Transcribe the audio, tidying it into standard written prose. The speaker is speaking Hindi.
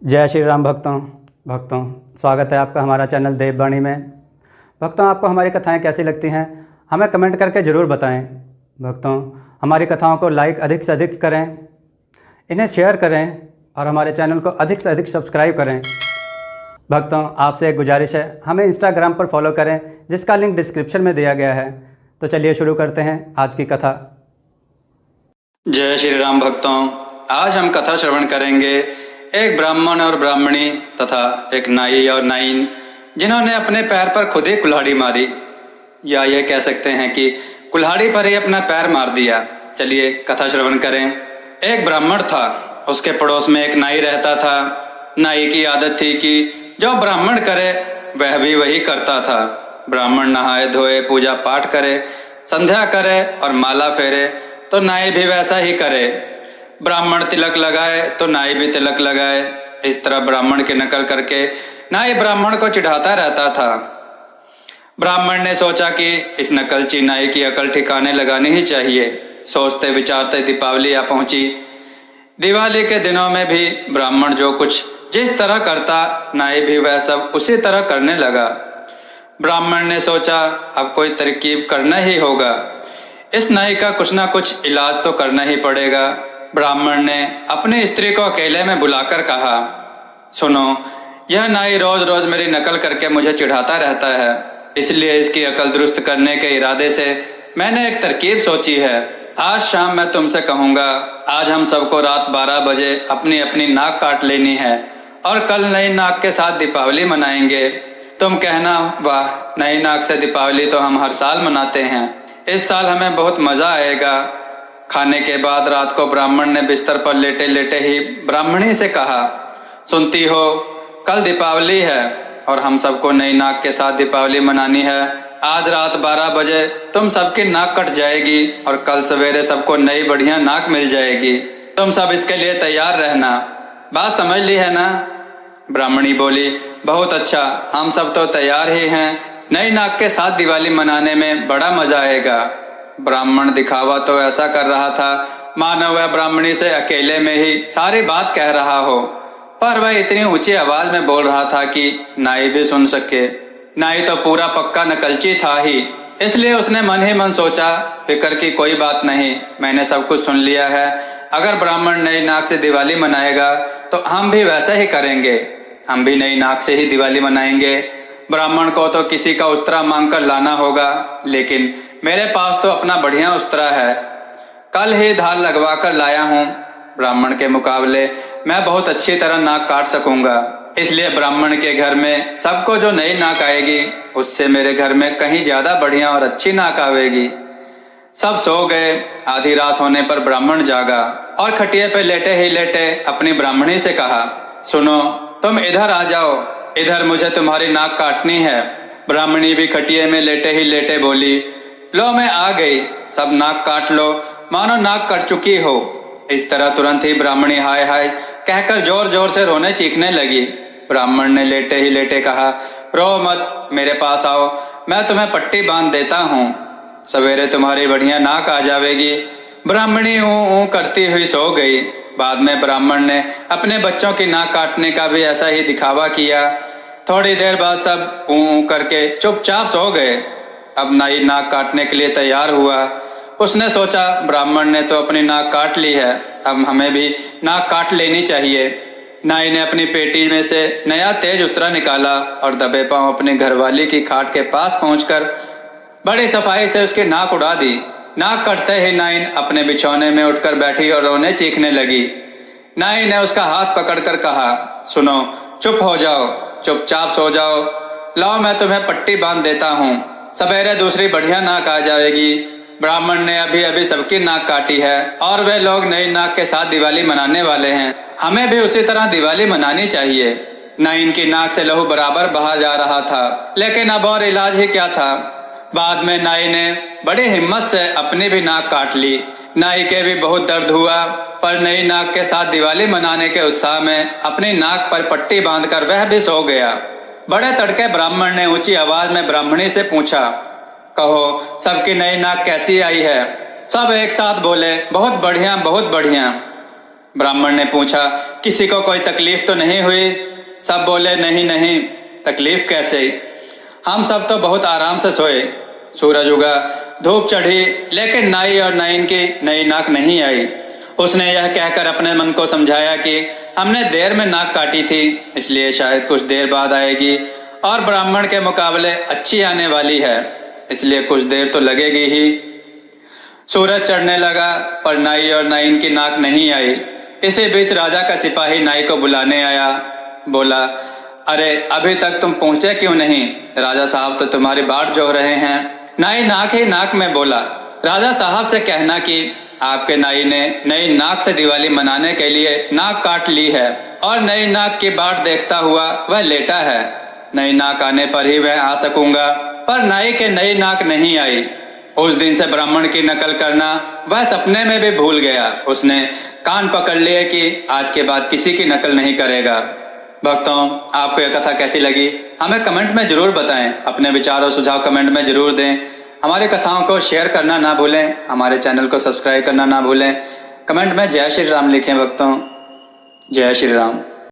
जय श्री राम भक्तों स्वागत है आपका हमारा चैनल देववाणी में। भक्तों, आपको हमारी कथाएं कैसी लगती हैं हमें कमेंट करके ज़रूर बताएं। भक्तों, हमारी कथाओं को लाइक अधिक से अधिक करें, इन्हें शेयर करें और हमारे चैनल को अधिक से अधिक सब्सक्राइब करें। भक्तों, आपसे एक गुजारिश है, हमें इंस्टाग्राम पर फॉलो करें जिसका लिंक डिस्क्रिप्शन में दिया गया है। तो चलिए शुरू करते हैं आज की कथा। जय श्री राम भक्तों, आज हम कथा श्रवण करेंगे एक ब्राह्मण और ब्राह्मणी तथा एक नाई और नाइन, जिन्होंने अपने पैर पर खुद ही कुल्हाड़ी मारी, या ये कह सकते हैं कि कुल्हाड़ी पर ही अपना पैर मार दिया। चलिए कथा श्रवण करें। एक ब्राह्मण था, उसके पड़ोस में एक नाई रहता था। नाई की आदत थी कि जो ब्राह्मण करे वह भी वही करता था। ब्राह्मण नहाए धोए, पूजा पाठ करे, संध्या करे और माला फेरे तो नाई भी वैसा ही करे। ब्राह्मण तिलक लगाए तो नाई भी तिलक लगाए। इस तरह ब्राह्मण की नकल करके नाई ब्राह्मण को चिढ़ाता रहता था। ब्राह्मण ने सोचा कि इस नकलची नाई की अकल ठिकाने लगानी ही चाहिए। सोचते विचारते दीपावली आ पहुंची। दिवाली के दिनों में भी ब्राह्मण जो कुछ जिस तरह करता, नाई भी वह सब उसी तरह करने लगा। ब्राह्मण ने सोचा अब कोई तरकीब करना ही होगा, इस नाई का कुछ ना कुछ इलाज तो करना ही पड़ेगा। ब्राह्मण ने अपनी स्त्री को अकेले में बुलाकर कहा, सुनो, यह नाई रोज रोज मेरी नकल करके मुझे चिढ़ाता रहता है, इसलिए इसकी अकल दुरुस्त करने के इरादे से मैंने एक तरकीब सोची है। आज शाम मैं तुमसे कहूँगा, आज हम सबको रात 12 बजे अपनी अपनी नाक काट लेनी है और कल नई नाक के साथ दीपावली मनाएंगे। तुम कहना, वाह, नई नाक से दीपावली तो हम हर साल मनाते हैं, इस साल हमें बहुत मजा आएगा। खाने के बाद रात को ब्राह्मण ने बिस्तर पर लेटे लेटे ही ब्राह्मणी से कहा, सुनती हो, कल दीपावली है और हम सबको नई नाक के साथ दीपावली मनानी है। आज रात 12 बजे तुम सबकी नाक कट जाएगी और कल सवेरे सबको नई बढ़िया नाक मिल जाएगी। तुम सब इसके लिए तैयार रहना। बात समझ ली है ना? ब्राह्मणी बोली, बहुत अच्छा, हम सब तो तैयार ही हैं। नई नाक के साथ दिवाली मनाने में बड़ा मजा आएगा। ब्राह्मण दिखावा तो ऐसा कर रहा था मानो वह ब्राह्मणी से अकेले में ही सारी बात कह रहा हो, पर वह इतनी ऊंची आवाज में बोल रहा था कि नाई भी सुन सके। नाई तो पूरा पक्का नकलची था ही, इसलिए उसने मन ही मन सोचा, फिक्र की कोई बात नहीं, मैंने सब कुछ सुन लिया है। अगर ब्राह्मण नई नाक से दिवाली मनाएगा तो हम भी वैसा ही करेंगे, हम भी नई नाक से ही दिवाली मनाएंगे। ब्राह्मण को तो किसी का उस्तरा मांग कर लाना होगा, लेकिन मेरे पास तो अपना बढ़िया उस्तरा है, कल ही धार लगवा कर लाया हूँ। ब्राह्मण के मुकाबले मैं बहुत अच्छी तरह नाक काट सकूंगा, इसलिए ब्राह्मण के घर में सबको जो नई नाक आएगी उससे मेरे घर में कहीं ज्यादा बढ़िया और अच्छी नाक आवेगी। सब सो गए। आधी रात होने पर ब्राह्मण जागा और खटिया पे लेटे ही लेटे अपनी ब्राह्मणी से कहा, सुनो, तुम इधर आ जाओ, इधर मुझे तुम्हारी नाक काटनी है। ब्राह्मणी भी खटिए में लेटे ही लेटे बोली, लो मैं आ गई, सब नाक काट लो, मानो नाक कट चुकी हो। इस तरह तुरंत ही ब्राह्मणी हाय हाय कहकर जोर जोर से रोने चीखने लगी। ब्राह्मण ने लेटे ही लेटे कहा, रो मत, मेरे पास आओ, मैं तुम्हें पट्टी बांध देता हूँ, सवेरे तुम्हारी बढ़िया नाक आ जाएगी। ब्राह्मणी ऊँ करती हुई सो गई। बाद में ब्राह्मण ने अपने बच्चों की नाक काटने का भी ऐसा ही दिखावा किया। थोड़ी देर बाद सब ऊँ करके चुपचाप सो गए। अब नाई नाक काटने के लिए तैयार हुआ। उसने सोचा, ब्राह्मण ने तो अपनी नाक काट ली है, अब हमें भी नाक काट लेनी चाहिए। नाई ने अपनी पेटी में से नया तेज उस्तरा निकाला और दबे पांव अपनी घरवाली की खाट के पास पहुंचकर बड़ी सफाई से उसकी नाक उड़ा दी। नाक कटते ही नाइन अपने बिछौने में उठकर बैठी और रोने चीखने लगी। नाई ने उसका हाथ पकड़कर कहा, सुनो, चुप हो जाओ, चुपचाप सो जाओ, लाओ मैं तुम्हें पट्टी बांध देता हूँ, सवेरे दूसरी बढ़िया नाक आ जाएगी। ब्राह्मण ने अभी अभी सबकी नाक काटी है और वे लोग नई नाक के साथ दिवाली मनाने वाले हैं, हमें भी उसी तरह दिवाली मनानी चाहिए। नाइन की नाक से लहू बराबर बहा जा रहा था, लेकिन अब और इलाज ही क्या था। बाद में नाई ने बड़ी हिम्मत से अपनी भी नाक काट ली। नाई के भी बहुत दर्द हुआ, पर नई नाक के साथ दिवाली मनाने के उत्साह में अपनी नाक पर पट्टी बांधकर वह भी सो गया। बड़े तड़के ब्राह्मण ने ऊंची आवाज में ब्राह्मणी से पूछा, कहो, सबकी नई नाक कैसी आई है? सब एक साथ बोले, बहुत बढ़िया, बहुत बढ़िया। ब्राह्मण ने पूछा, किसी को कोई तकलीफ तो नहीं हुई? सब बोले, नहीं नहीं, तकलीफ कैसे? हम सब तो बहुत आराम से सोए। सूरज उगा, धूप चढ़ी, लेकिन नाई और नाइन की नई नाक नहीं आई। उसने यह कहकर अपने मन को समझाया कि हमने देर में नाक काटी थी, इसलिए शायद कुछ देर बाद आएगी, और ब्राह्मण के मुकाबले अच्छी आने वाली है, इसलिए कुछ देर तो लगेगी ही। सूरज चढ़ने लगा, पर नाई और नाइन की नाक नहीं आई। इसी बीच राजा का सिपाही नाई को बुलाने आया। बोला, अरे अभी तक तुम पहुंचे क्यों नहीं? राजा साहब तो तुम्हारी बाट जोह रहे हैं। नाई नाक ही नाक में बोला, राजा साहब से कहना कि आपके नाई ने नई नाक से दिवाली मनाने के लिए नाक काट ली है, और नई नाक की बाट देखता हुआ वह लेटा है। नई नाक आने पर ही वह आ सकूंगा। पर नाई के नई नाक नहीं आई। उस दिन से ब्राह्मण की नकल करना वह सपने में भी भूल गया। उसने कान पकड़ लिए कि आज के बाद किसी की नकल नहीं करेगा। भक्तों, आपको यह कथा कैसी लगी हमें कमेंट में जरूर बताएं। अपने विचार और सुझाव कमेंट में जरूर दें। हमारी कथाओं को शेयर करना ना भूलें। हमारे चैनल को सब्सक्राइब करना ना भूलें। कमेंट में जय श्री राम लिखें। भक्तों, जय श्री राम।